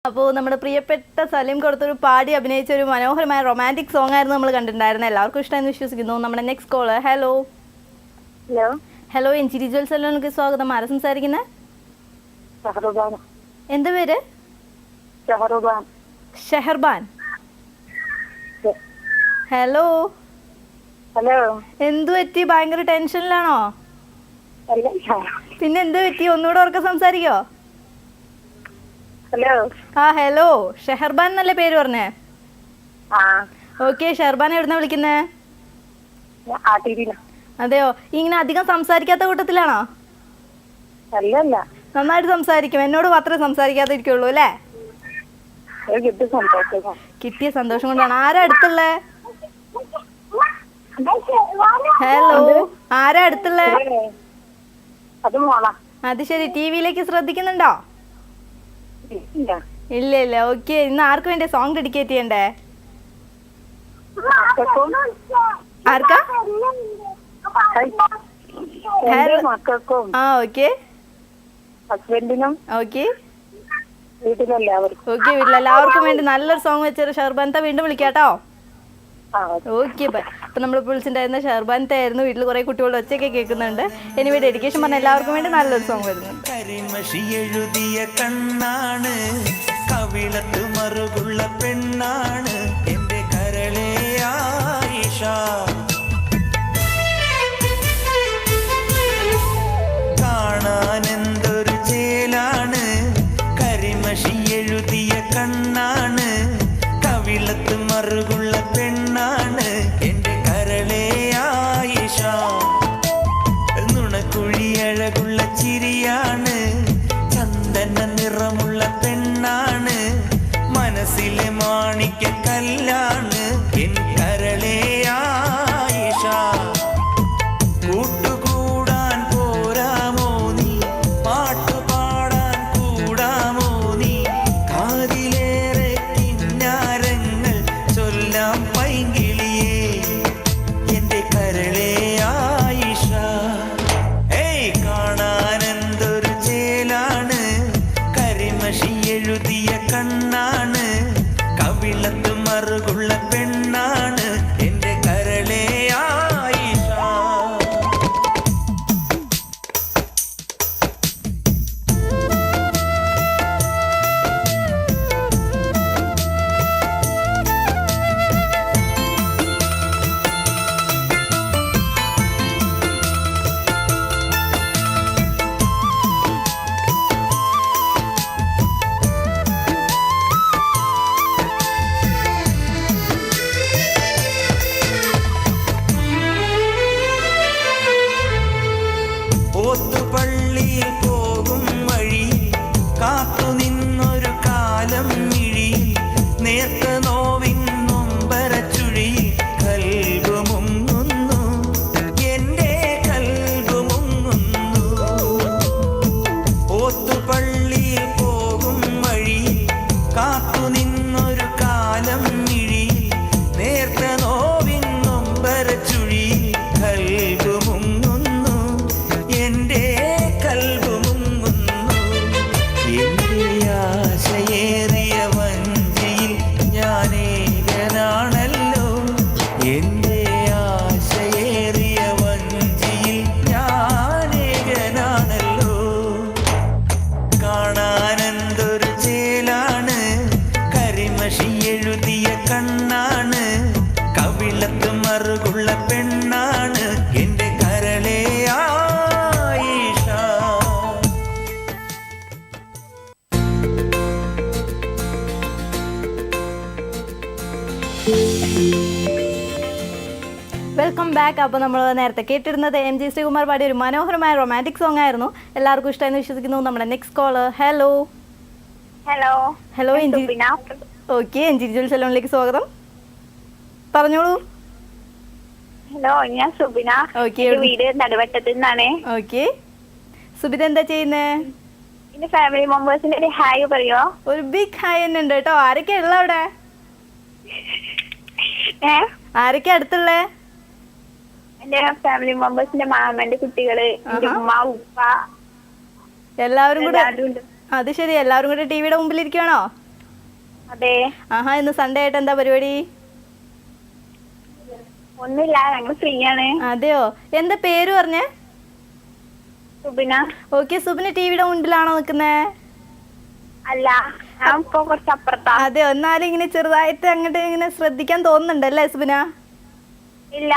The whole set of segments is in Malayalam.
അപ്പോൾ നമ്മുടെ പ്രിയപ്പെട്ട സലീം കൊടുത്തൊരു പാടി അഭിനയിച്ച ഒരു മനോഹരമായ റൊമാൻറ്റിക് സോങ് ആയിരുന്നു നമ്മൾ കണ്ടിട്ടുണ്ടായിരുന്നത്. എല്ലാവർക്കും ഇഷ്ടമെന്ന് വിശ്വസിക്കുന്നു. നമ്മുടെ next call. Hello hello hello എൻജിരി ജ്വൽസ് സലൂണിലേക്ക് സ്വാഗതം. ആരാ സംസാരിക്കുന്നത്? എന്താ പേര്? ഷെഹർബാൻ. ഹലോ ഹലോ എന്തു പറ്റി? ഭയങ്കര ടെൻഷനിലാണോ? പിന്നെ എന്ത് പറ്റി? ഒന്നുകൂടെ ഉറക്കെ സംസാരിക്കോ? ഹലോ ഹലോ ഷെഹർബാൻ എന്നല്ലേ പേര് പറഞ്ഞേ? ആ ഓക്കെ, ഷെഹർബാൻ എവിടുന്നാ വിളിക്കുന്നേ? ആട്ടിരിന അതെയോ? ഇങ്ങനെ അധികം സംസാരിക്കാത്ത കൂട്ടത്തിലാണോ? അല്ലല്ല നന്നായിട്ട് സംസാരിക്കും. എന്നോട് മാത്രമേ സംസാരിക്കാതെ ഇരിക്കുള്ളൂ അല്ലേ? കിട്ടിയ സന്തോഷം കൊണ്ടാണ്. ആരാ അടുത്തുള്ളേ? ഹലോ ആരാ അടുത്തുള്ളേ? അത് മോളാ. അത് ശരി. ടിവിയിലേക്ക് ശ്രദ്ധിക്കുന്നുണ്ടോ? ഇല്ല ഇല്ല ഇല്ല. ഓക്കെ, ഇന്ന് ആർക്ക് വേണ്ടി സോങ് ഡെഡിക്കേറ്റ് ചെയ്യണ്ടേ? ആർക്കാ? മക്കൾക്കും ഓക്കെ ഹസ്ബൻഡിനും ഓക്കെ വീട്ടിലെല്ലാവർക്കും. ഓക്കെ, വീട്ടിലെല്ലാവർക്കും വേണ്ടി നല്ലൊരു സോങ് വെച്ചൊരു ഷെർബാനത്തെ വീണ്ടും വിളിക്കാട്ടോ. Okay bye. അപ്പം നമ്മൾ വിളിച്ചിട്ടുണ്ടായിരുന്ന ഷെർബാനത്തെ ആയിരുന്നു. വീട്ടിൽ കുറേ കുട്ടികളുടെ ഒച്ചയൊക്കെ കേൾക്കുന്നുണ്ട്. എനിവേ ഡെഡിക്കേഷൻ പറഞ്ഞ എല്ലാവർക്കും വേണ്ടി നല്ലൊരു സോങ് വരുന്നുണ്ട്. കരിമഷി എഴുതിയ കണ്ണാണ്, കവിളത്ത് മറുകുള്ള പെണ്ണാണ് എന്റെ കരളേ ആയിഷ. കാണാൻ എന്തൊരു ചേലാണ്, കരിമഷി എഴുതിയ കണ്ണാണ്, കവിളത്ത് മറുകുള്ള പെണ്ണാണ് എന്റെ കരളേ ആയിഷ. നുണക്കുഴിയഴകുള്ള ചിരിയാണ്, ചന്ദന നിറമുള്ള പെണ്ണാണ്, മനസ്സിലെ മാണിക്ക കല്ലാണ് എൻ കരളേ ആയിഷ. കൂട്ടുകൂടാൻ പോരാമോ നീ, പാട്ടുപാടാൻ കൂടാമോ നീ, കാതിലേറെ കിന്നാരങ്ങൾ ചൊല്ലാം പൈങ്കിളിയേ എന്റെ കരളേ ആയിഷ. ഏയ് കാണാൻ എന്തൊരു ചേലാണ്, കരിമഷി എഴുതിയ കണ്ണാണ്, കവിളത്ത് മറുകുള്ള പെണ്ണാണ് എന്റെ കരളേ ആയിഷ. ഓത്തുപള്ളിയിൽ പോകും വഴി കാത്തു നിന്നൊരു കാലം മിഴി, നേർത്ത നോവിൻ നൊമ്പരച്ചുഴി കൽബ് മുങ്ങുന്നു, എന്റെ കൽബ് മുങ്ങുന്നു. ഓത്തുപള്ളിയിൽ പോകും വഴി കാത്തു നിന്നൊരു കാലം മിഴി, നേർത്ത നോവിൻ നൊമ്പരച്ചുഴി കൽബ് മുങ്ങുന്നു, എന്റെ കൽബ് മുങ്ങുന്നു. എന്റെ ആശയേറിയ വഞ്ചിയിൽ ഞാനേകനാണല്ലോ, എന്റെ ആശയേറിയ വഞ്ചിയിൽ ഞാനേകനാണല്ലോ. കാണാനെന്തൊരു ചേലാണ്, കരിമഷി എഴുതിയ കണ്ണാണ്, കവിളത്ത് മറുകുള്ള പെണ്ണാണ് എന്റെ കരളേ ആയിഷ. Welcome back. അപ്പോൾ നമ്മൾ നേരത്തെ കേട്ടിരുന്നത് MG ശ്രീകുമാർ പാടിയ ഒരു മനോഹരമായ റൊമാൻറ്റിക് സോങ് ആയിരുന്നു. എല്ലാവർക്കും ഇഷ്ടമെന്ന് വിശ്വസിക്കുന്നു. നമ്മുടെ next call. Hello hello hello okay, എൻജിരി ജ്വൽസ് സലൂണിലേക്ക് സ്വാഗതം. പറഞ്ഞോളൂ. ഹലോ, ഞാൻ സുബിന. ഓക്കെ, എന്റെ വീട് നടുവട്ടത്തിൽ നിന്നാണ്. ഓക്കെ. സുബിത എന്താ ചെയ്യുന്നേ? എന്റെ ഫാമിലി മെമ്പേഴ്സിന്റെ ഒരു ഹായ് പറയോ? ഒരു ബിഗ് ഹായ് തന്നെ ഉണ്ട് കേട്ടോ. ആരൊക്കെ ഉള്ള അവിടെ? ആരൊക്കെ അടുത്തുള്ളേ? എന്റെ ഫാമിലി മെമ്പേഴ്സിന്റെ മാമന്റെ കുട്ടികള്, എന്റെ ഉമ്മ ഉപ്പ എല്ലാവരും കൂടെ. എല്ലാവരും ഉണ്ട്. അത് ശരി, എല്ലാവരും കൂടെ ടിവിയുടെ മുമ്പിലിരിക്കുകയാണോ? അതെ. ആഹാ, ഇന്ന് സൺഡേ ആയിട്ട് എന്താ പരിപാടി? ഒന്നുമില്ല, ഞങ്ങൾ ഫ്രീ ആണ്. അതെയോ, എന്താ പേര് പറഞ്ഞേ? സുബിന. ഓക്കെ, സുബിന ടിവിയുടെ മുൻപിലാണോ നിൽക്കുന്നേ? അല്ല, ഞാൻ ഇപ്പൊ കുറച്ച് അപ്പുറത്താ. അതെയോ, എന്നാലും ഇങ്ങനെ ചെറുതായിട്ട് അങ്ങോട്ട് ഇങ്ങനെ ശ്രദ്ധിക്കാൻ തോന്നുന്നുണ്ടല്ലേ സുബിന? ഇല്ല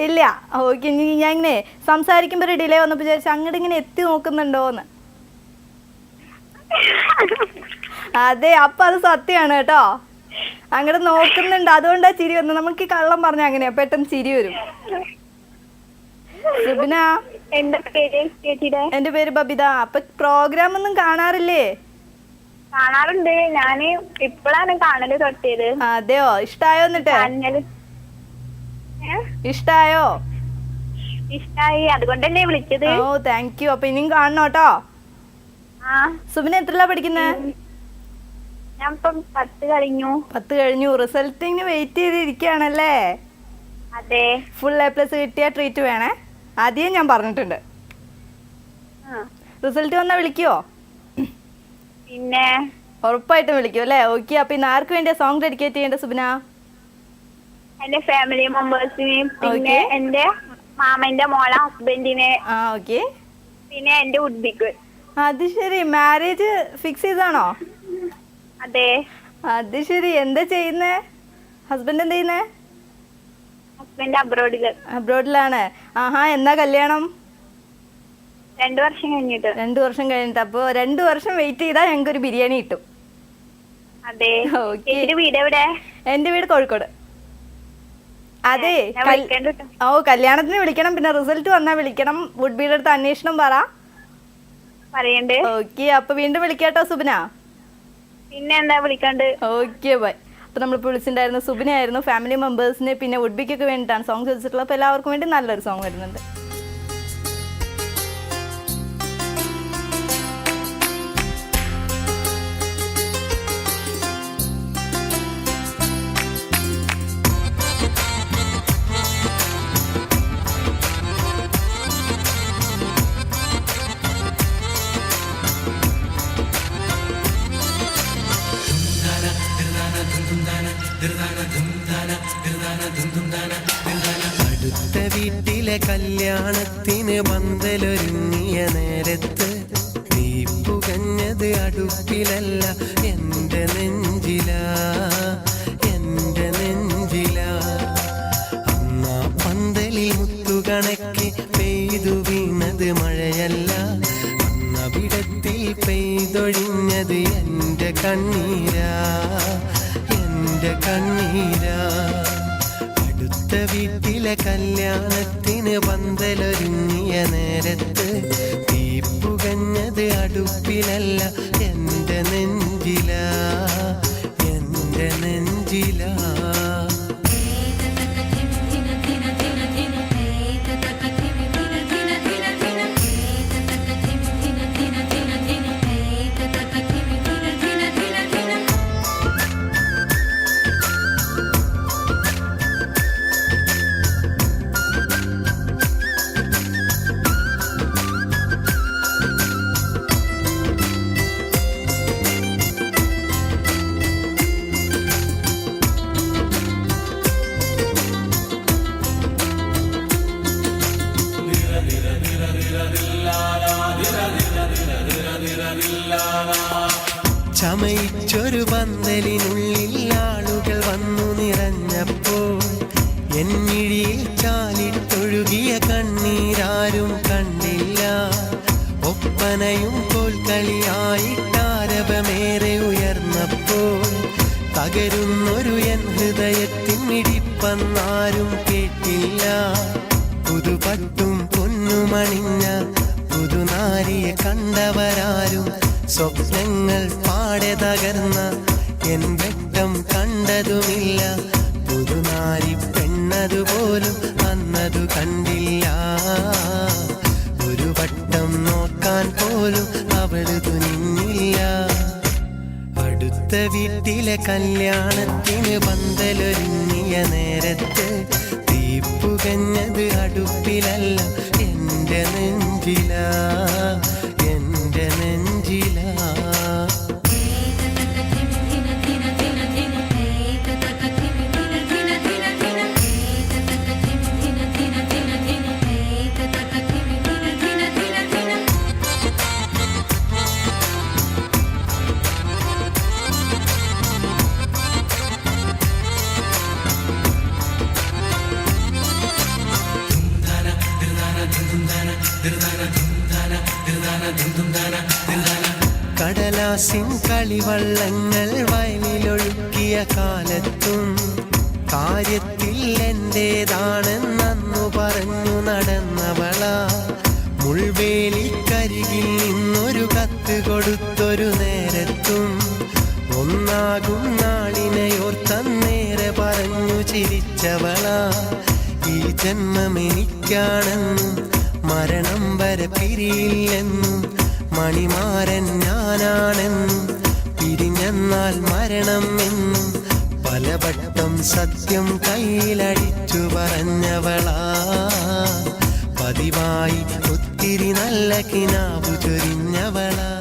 ഇല്ല. ഓക്കെ, ഞാൻ ഇങ്ങനെ സംസാരിക്കുമ്പോ ഒരു ഡിലേ വന്നപ്പോ വിചാരിച്ചു അങ്ങോട്ട് ഇങ്ങനെ എത്തി നോക്കുന്നുണ്ടോന്ന്. അതെ, അപ്പൊ അത് സത്യമാണ് കേട്ടോ, അങ്ങോട്ട് നോക്കുന്നുണ്ട്, അതുകൊണ്ടാ ചിരി വന്നത്. നമുക്ക് ഈ കള്ളം പറഞ്ഞ അങ്ങനെയാ, പെട്ടെന്ന് ചിരി വരും. സുബിന. എന്റെ പേര് ബബിത. അപ്പൊ പ്രോഗ്രാം ഒന്നും കാണാറില്ലേ? കാണാറുണ്ട്, ഞാന് ഇപ്പോഴാണ് കാണല് തൊട്ടിയത്. അതെയോ, ഇഷ്ടായോ? എന്നിട്ട് ഇഷ്ടായോ? ഇഷ്ടായി, അതുകൊണ്ടല്ലേ വിളിച്ചത്. ഓ, താങ്ക് യു. അപ്പൊ ഇനിയും കാണണം കേട്ടോ. സുബിന എത്രല്ല പഠിക്കുന്നേ? ഞാൻ ഇപ്പം 10 കഴിഞ്ഞു. 10 കഴിഞ്ഞു. റിസൾട്ടിന് വെയിറ്റ് ചെയ്തിരിക്കുകയാണല്ലേ? അതെ. ഫുൾ A+ കിട്ടിയ ട്രീറ്റ് വേണേ, ആദ്യം ഞാൻ പറഞ്ഞിട്ടുണ്ട്. റിസൾട്ട് വന്നാ വിളിക്കുവോ? പിന്നെ ഉറപ്പായിട്ടും വിളിക്കും അല്ലേ? ഓക്കെ, അപ്പൊ ഇന്ന് ആർക്ക് വേണ്ടിയാ സോങ് ഡെഡിക്കേറ്റ് ചെയ്യേണ്ട സുബിന? എന്റെ ഫാമിലി മെമ്പേഴ്സിന്, പിന്നെ എന്റെ മാമന്റെ മോളെ ഹസ്ബൻഡിന്, ഓക്കെ, പിന്നെ എന്റെ ഉഡ്ബിക്ക്. അത് ശരി, മാരേജ് ഫിക്സ് ചെയ്താണോ? അതെ. അത് ശരി, എന്താ ചെയ്യുന്നേ? ഹസ്ബൻഡ് എന്താ ചെയ്യുന്നേ? ഹസ്ബൻഡ് അബ്രോഡിലാണ്. ആഹാ, എന്നാ കല്യാണം? 2 വർഷം കഴിഞ്ഞിട്ട്. 2 വർഷം കഴിഞ്ഞിട്ട്. അപ്പൊ 2 വർഷം വെയിറ്റ് ചെയ്താൽ ഞങ്ങൾക്ക് ഒരു ബിരിയാണി കിട്ടും. അതെ. വീട് എവിടെ? എന്റെ വീട് കോഴിക്കോട്. അതെ, ഓ, കല്യാണത്തിന് വിളിക്കണം, പിന്നെ റിസൾട്ട് വന്നാ വിളിക്കണം. വുഡ് ബിയുടെ അടുത്ത് അന്വേഷണം പറയണ്ട്. ഓക്കെ, അപ്പൊ വീണ്ടും വിളിക്കാട്ടോ സുബിന. പിന്നെ എന്താ വിളിക്കണ്ട്. Okay, bye. അപ്പൊ നമ്മളിപ്പോ വിളിച്ചിട്ടുണ്ടായിരുന്നു സുബിന ആയിരുന്നു. ഫാമിലി മെമ്പേഴ്സിന് പിന്നെ വുഡ് ബിക്കൊക്കെ വേണ്ടിയിട്ടാണ് സോങ് ചോദിച്ചിട്ടുള്ളത്. അപ്പൊ എല്ലാവർക്കും വേണ്ടി നല്ലൊരു സോങ് വരുന്നുണ്ട്. അടുത്ത വീട്ടിലെ കല്യാണത്തിന് പന്തലൊരുങ്ങിയ നേരത്ത് നീ പുകഞ്ഞത് അടുപ്പിലല്ല, എന്റെ നെഞ്ചിലാ, എന്റെ നെഞ്ചിലാ. അന്നാ പന്തലിൽ മുത്തുകണക്കെ പെയ്തു വീണത് മഴയല്ല, അന്നവിടത്തിൽ പെയ്തൊഴിഞ്ഞത് എന്റെ കണ്ണീരാ, എന്റെ കണ്ണീരാ. അടുത്ത വീട്ടിലെ കല്യാണത്തിന് പന്തലൊരുങ്ങിയ നേരത്ത് തീ പുകഞ്ഞത് അടുപ്പിലല്ല, എന്റെ നെഞ്ചിലാ, എന്റെ നെഞ്ചിലാ. ചമയിച്ചൊരു പന്തലിനുള്ളിൽ ആളുകൾ വന്നു നിറഞ്ഞപ്പോൾ എന്നിഴിയിൽ ചാലിട്ടൊഴുകിയ കണ്ണീരാരും കണ്ടില്ല. ഒപ്പനയും കോൽക്കളിയായിട്ടാരവമേറെ ഉയർന്നപ്പോൾ തകരുന്നൊരു എൻ ഹൃദയത്തിൻ മിടിപ്പന്നാരും കേട്ടില്ല. പുതുപട്ടും പൊന്നുമണിഞ്ഞ പുതുനാരിയെ കണ്ടവരാരും സ്വപ്നങ്ങൾ പാടെ തകർന്ന എൻ വെട്ടം കണ്ടതുമില്ല. പുതുനാരി പെണ്ണതുപോലും അന്നതു കണ്ടില്ല. ഒരു വട്ടം നോക്കാൻ പോലും അവള് തുനിഞ്ഞില്ല. അടുത്ത വീട്ടിലെ കല്യാണത്തിന് പന്തലൊരുങ്ങിയ നേരത്ത് തീ പുകഞ്ഞത് അടുപ്പിലല്ല, എന്റെ നെഞ്ചിലാ, എന്റെ നെഞ്ചിലാ. കടലാസിൻ കളിവള്ളങ്ങൾ വയലിലൊഴുക്കിയ കാലത്തും കാര്യത്തിൽ എന്റേതാണെന്നു പറഞ്ഞു നടന്നവളാ. മുൾവേലിക്കരികിൽ നിന്നൊരു കത്ത് കൊടുത്തൊരു നേരത്തും ഒന്നാകും നാളിനെയോർത്തന്നേരെ പറഞ്ഞു ചിരിച്ചവളാ. ഈ ജന്മമെനിക്കാണെന്നും മരണം വരെ പിരിയില്ലെന്നും മണിമാരൻ ഞാനാണെന്നും പിരിഞ്ഞെന്നാൽ മരണം എന്നും പലവട്ടം സത്യം കയ്യിലടിച്ചു പറഞ്ഞവളാ. പതിവായി ഒത്തിരി നല്ല കിനാവു ചൊരിഞ്ഞവളാ.